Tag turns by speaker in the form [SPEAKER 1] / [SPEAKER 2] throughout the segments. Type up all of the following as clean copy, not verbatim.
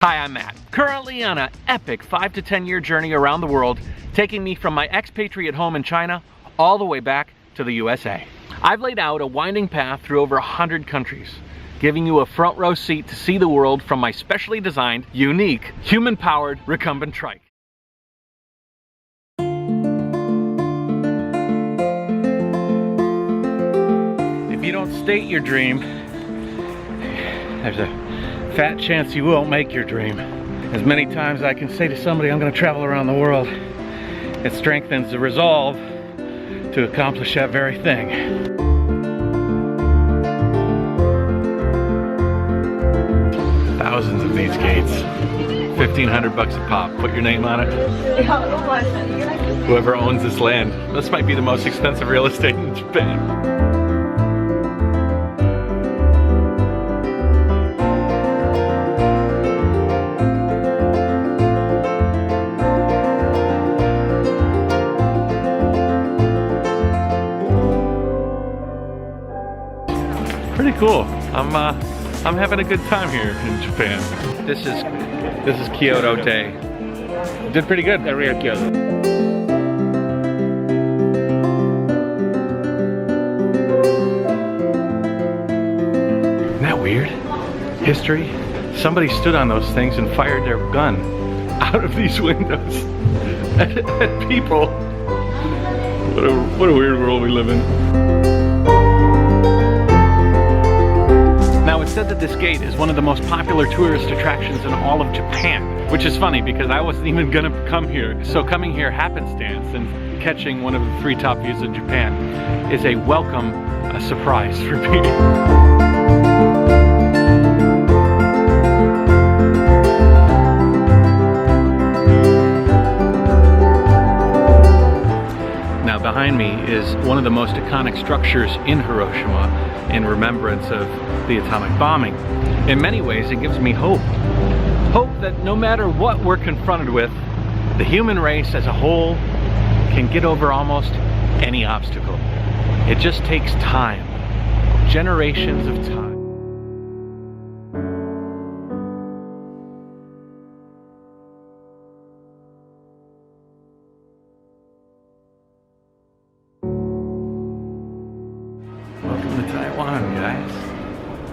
[SPEAKER 1] Hi, I'm Matt, currently on an epic 5 to 10 year journey around the world, taking me from my expatriate home in China all the way back to the USA. I've laid out a winding path through over 100 countries, giving you a front row seat to see the world from my specially designed, unique, human-powered recumbent trike. If you don't state your dream, there's a fat chance you won't make your dream. As many times I can say to somebody I'm going to travel around the world, it strengthens the resolve to accomplish that very thing. Thousands of these gates, 1,500 bucks a pop. Put your name on it. Whoever owns this land, this might be the most expensive real estate in Japan. Pretty cool. I'm having a good time here in Japan. This is Kyoto Day. Did pretty good. The real Kyoto. Isn't that weird? History. Somebody stood on those things and fired their gun out of these windows at people. What a weird world we live in. Now, it's said that this gate is one of the most popular tourist attractions in all of Japan, which is funny because I wasn't even gonna come here. So coming here happenstance and catching one of the 3 top views of Japan is a welcome surprise for me. Now behind me is one of the most iconic structures in Hiroshima in remembrance of the atomic bombing. In many ways, it gives me hope. Hope that no matter what we're confronted with, the human race as a whole can get over almost any obstacle. It just takes time, generations of time. Welcome to Taiwan, guys.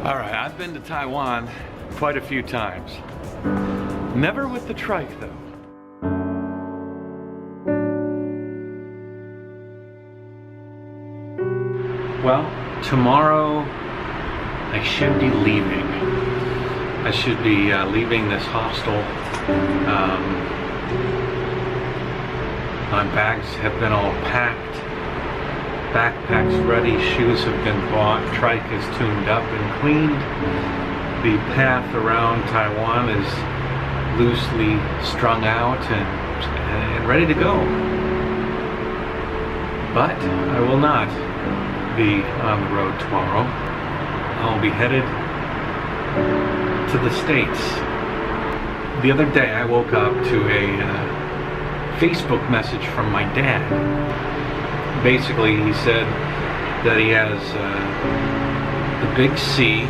[SPEAKER 1] Alright, I've been to Taiwan quite a few times. Never with the trike, though. Well, tomorrow I should be leaving. I should be leaving this hostel. My bags have been all packed. Backpack's ready, shoes have been bought, trike is tuned up and cleaned. The path around Taiwan is loosely strung out and ready to go. But I will not be on the road tomorrow. I'll be headed to the States. The other day I woke up to a Facebook message from my dad. Basically, he said that he has the big C.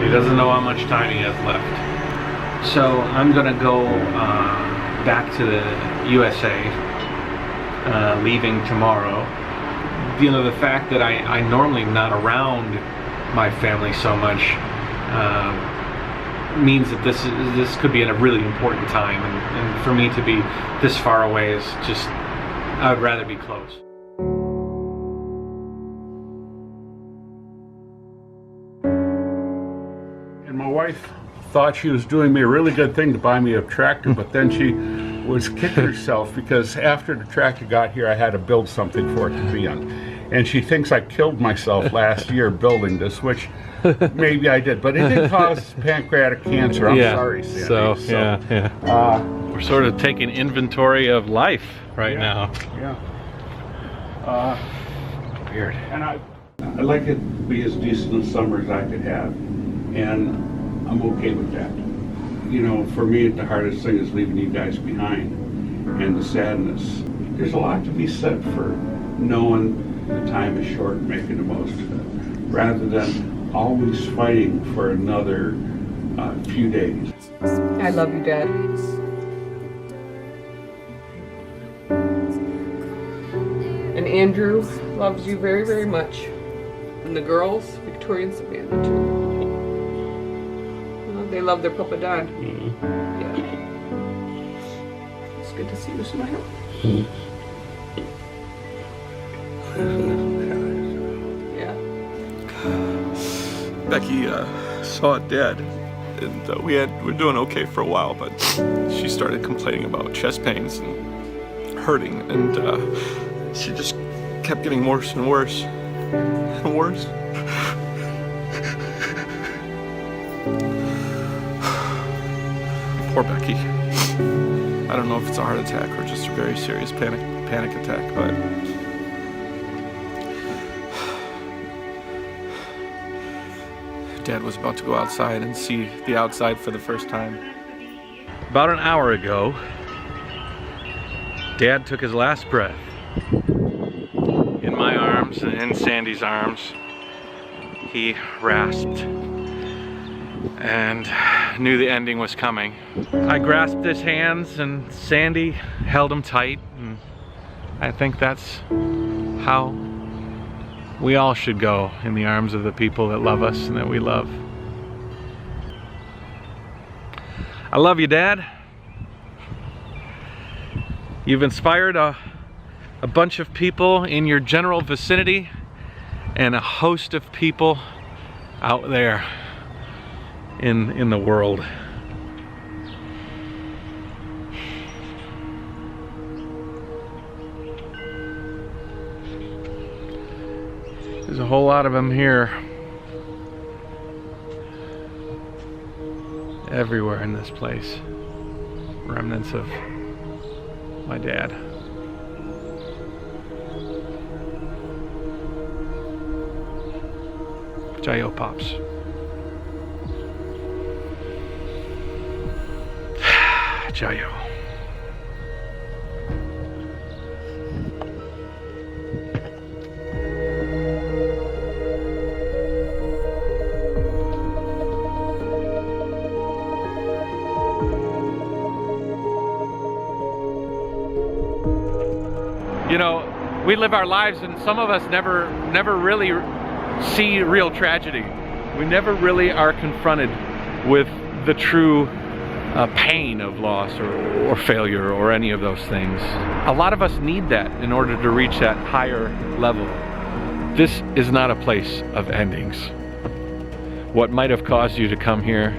[SPEAKER 1] He doesn't know how much time he has left. So I'm gonna go back to the USA, leaving tomorrow. You know, the fact that I normally am not around my family so much means that this could be in a really important time, and for me to be this far away is just, I would rather be close.
[SPEAKER 2] And my wife thought she was doing me a really good thing to buy me a tractor, but then she was kicking herself because after the tractor got here, I had to build something for it to be on. And she thinks I killed myself last year building this, which maybe I did, but it did cause pancreatic cancer. I'm sorry, Sandy.
[SPEAKER 1] Yeah. We're sort of taking inventory of life right now.
[SPEAKER 2] Yeah.
[SPEAKER 1] Weird.
[SPEAKER 2] And I'd like it to be as decent a summer as I could have, and I'm okay with that. You know, for me, the hardest thing is leaving you guys behind, and the sadness. There's a lot to be said for knowing the time is short and making the most of it, rather than always fighting for another few days.
[SPEAKER 3] I love you, Dad. And Andrew loves you very, very much. And the girls, Victoria and Savannah, too. Well, they love their Papa Don. Yeah. It's good to see you smile. Yeah.
[SPEAKER 4] Becky saw Dad, and we're doing okay for a while, but she started complaining about chest pains and hurting, and she just kept getting worse and worse and worse. Poor Becky. I don't know if it's a heart attack or just a very serious panic attack, but Dad was about to go outside and see the outside for the first time.
[SPEAKER 1] About an hour ago, Dad took his last breath in my arms and in Sandy's arms. He rasped and knew the ending was coming. I grasped his hands and Sandy held him tight, and I think that's how we all should go, in the arms of the people that love us and that we love. I love you, Dad. You've inspired a bunch of people in your general vicinity and a host of people out there in the world. There's a whole lot of them here. Everywhere in this place. Remnants of my dad. Jayoe pops. Jayoe. You know, we live our lives and some of us never really see real tragedy. We never really are confronted with the true pain of loss or failure or any of those things. A lot of us need that in order to reach that higher level. This is not a place of endings. What might have caused you to come here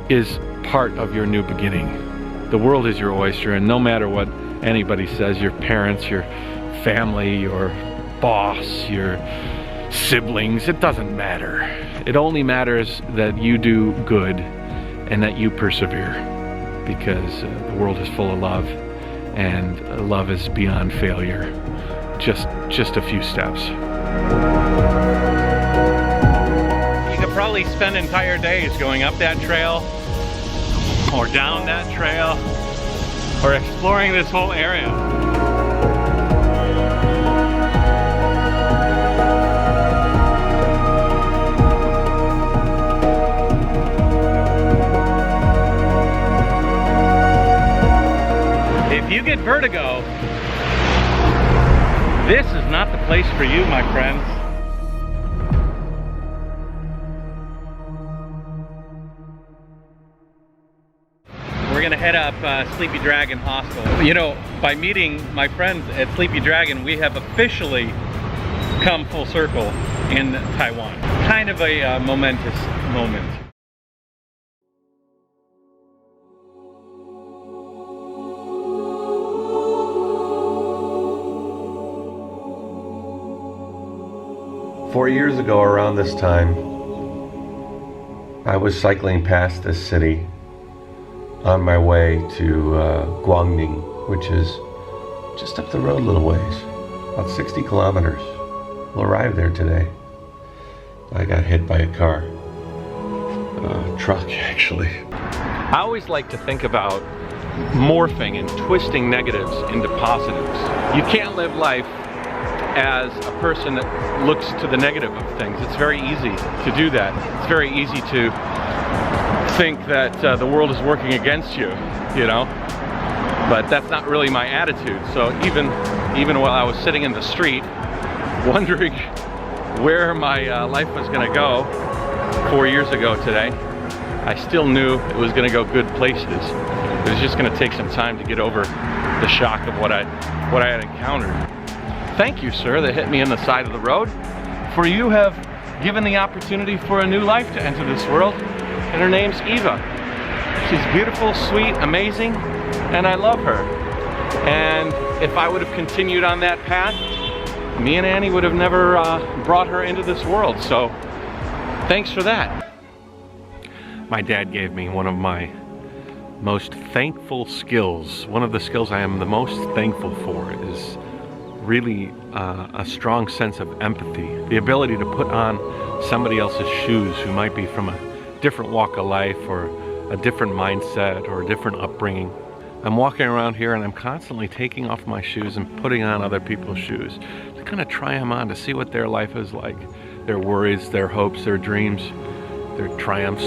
[SPEAKER 1] is part of your new beginning. The world is your oyster, and no matter what anybody says, your parents, your family, your boss, your siblings, it doesn't matter. It only matters that you do good and that you persevere, because the world is full of love, and love is beyond failure. Just a few steps. You could probably spend entire days going up that trail or down that trail or exploring this whole area. If you get vertigo, this is not the place for you, my friends. We're gonna head up Sleepy Dragon Hostel. You know, by meeting my friends at Sleepy Dragon, we have officially come full circle in Taiwan. Kind of a momentous moment.
[SPEAKER 5] Four years ago, around this time, I was cycling past this city on my way to Dongxing, which is just up the road a little ways, about 60 kilometers. We'll arrive there today. I got hit by a car, a truck actually.
[SPEAKER 1] I always like to think about morphing and twisting negatives into positives. You can't live life as a person that looks to the negative of things. It's very easy to do that. It's very easy to think that the world is working against you, you know? But that's not really my attitude. So even while I was sitting in the street, wondering where my life was gonna go 4 years ago today, I still knew it was gonna go good places. It was just gonna take some time to get over the shock of what I had encountered. Thank you, sir, that hit me in the side of the road, for you have given the opportunity for a new life to enter this world, and her name's Eva. She's beautiful, sweet, amazing, and I love her. And if I would have continued on that path, me and Annie would have never brought her into this world, so thanks for that. My dad gave me one of my most thankful skills. One of the skills I am the most thankful for is really a strong sense of empathy. The ability to put on somebody else's shoes who might be from a different walk of life or a different mindset or a different upbringing. I'm walking around here and I'm constantly taking off my shoes and putting on other people's shoes to kind of try them on, to see what their life is like, their worries, their hopes, their dreams, their triumphs.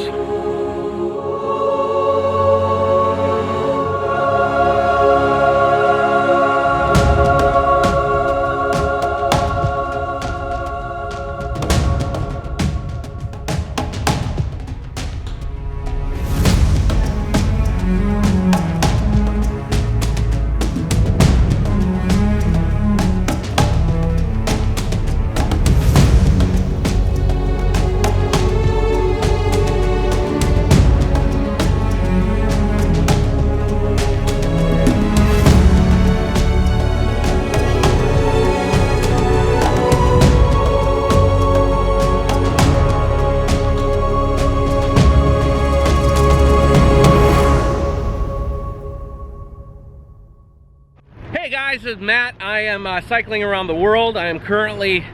[SPEAKER 1] Hey guys, this is Matt. I am cycling around the world. I am currently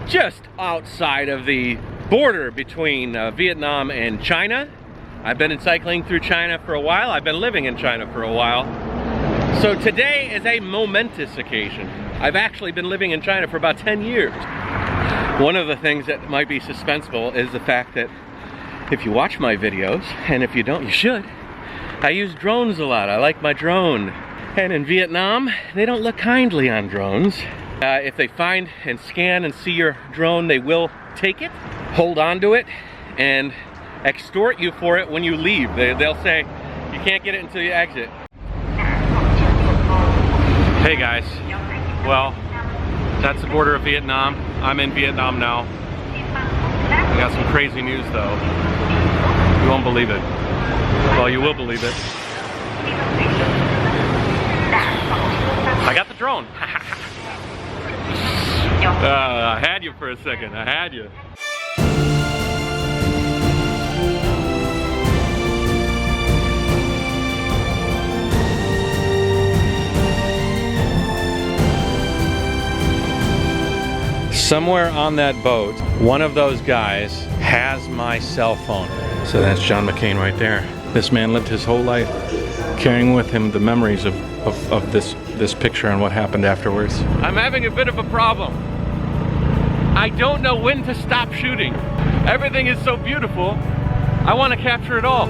[SPEAKER 1] just outside of the border between Vietnam and China. I've been cycling through China for a while. I've been living in China for a while. So today is a momentous occasion. I've actually been living in China for about 10 years. One of the things that might be suspenseful is the fact that if you watch my videos, and if you don't, you should, I use drones a lot. I like my drone. And in Vietnam, they don't look kindly on drones. If they find and scan and see your drone, they will take it, hold on to it, and extort you for it when you leave. They'll say, you can't get it until you exit. Hey guys, well, that's the border of Vietnam. I'm in Vietnam now. I got some crazy news though. You won't believe it. Well, you will believe it. I got the drone. I had you for a second. I had you. Somewhere on that boat, one of those guys has my cell phone. So that's John McCain right there. This man lived his whole life carrying with him the memories of this picture and what happened afterwards. I'm having a bit of a problem. I don't know when to stop shooting. Everything is so beautiful. I want to capture it all.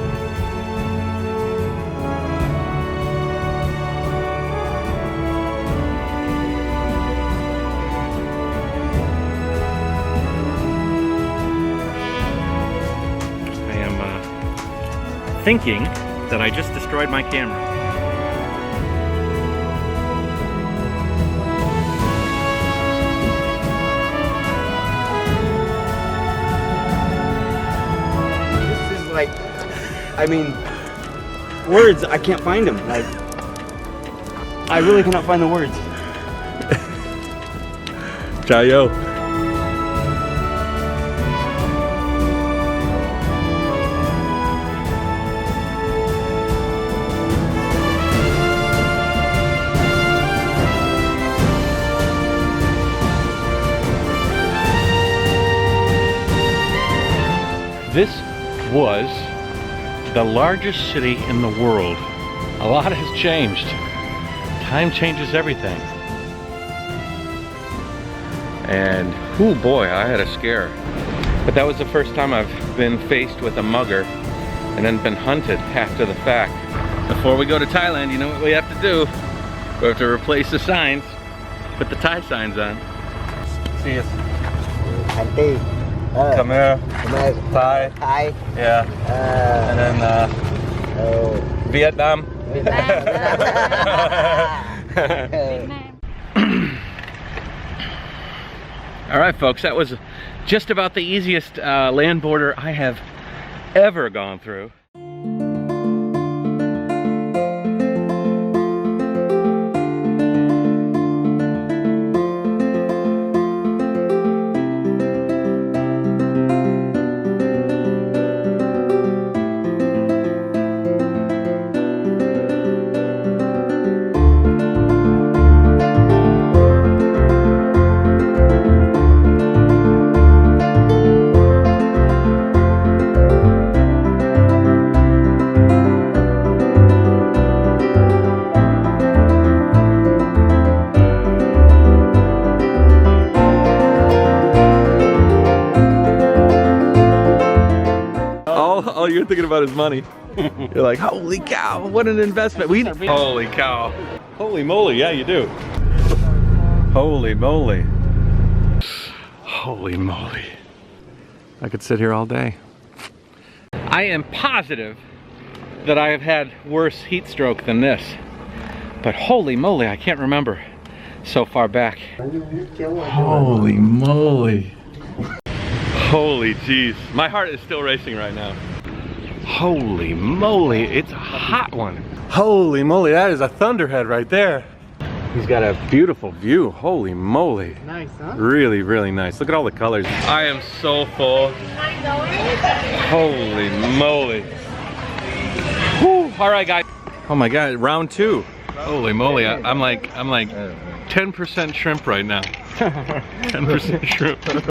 [SPEAKER 1] I am thinking that I just destroyed my camera.
[SPEAKER 6] Like, I mean, words, I can't find them. Like, I really cannot find the words.
[SPEAKER 1] Jayoe. This was the largest city in the world. A lot has changed. Time changes everything. And, oh boy, I had a scare. But that was the first time I've been faced with a mugger and then been hunted after the fact. Before we go to Thailand, you know what we have to do? We have to replace the signs, put the Thai signs on. See us.
[SPEAKER 7] Auntie.
[SPEAKER 1] Come here. Thai.
[SPEAKER 7] Thai.
[SPEAKER 1] Yeah. And then Vietnam. All right, folks, that was just about the easiest land border I have ever gone through.
[SPEAKER 4] All you're thinking about is money. You're like, holy cow, what an investment.
[SPEAKER 1] Holy cow. Holy moly, yeah, you do. Holy moly. Holy moly. I could sit here all day. I am positive that I have had worse heat stroke than this. But holy moly, I can't remember so far back. Holy moly. Holy jeez. My heart is still racing right now. Holy moly, it's a hot one. Holy moly, that is a thunderhead right there. He's got a beautiful view. Holy moly.
[SPEAKER 7] Nice, huh?
[SPEAKER 1] Really, really nice. Look at all the colors. I am so full. Holy moly. Whew. All right, guys. Oh my God, round 2. Holy moly, I'm like 10% shrimp right now. 10% shrimp.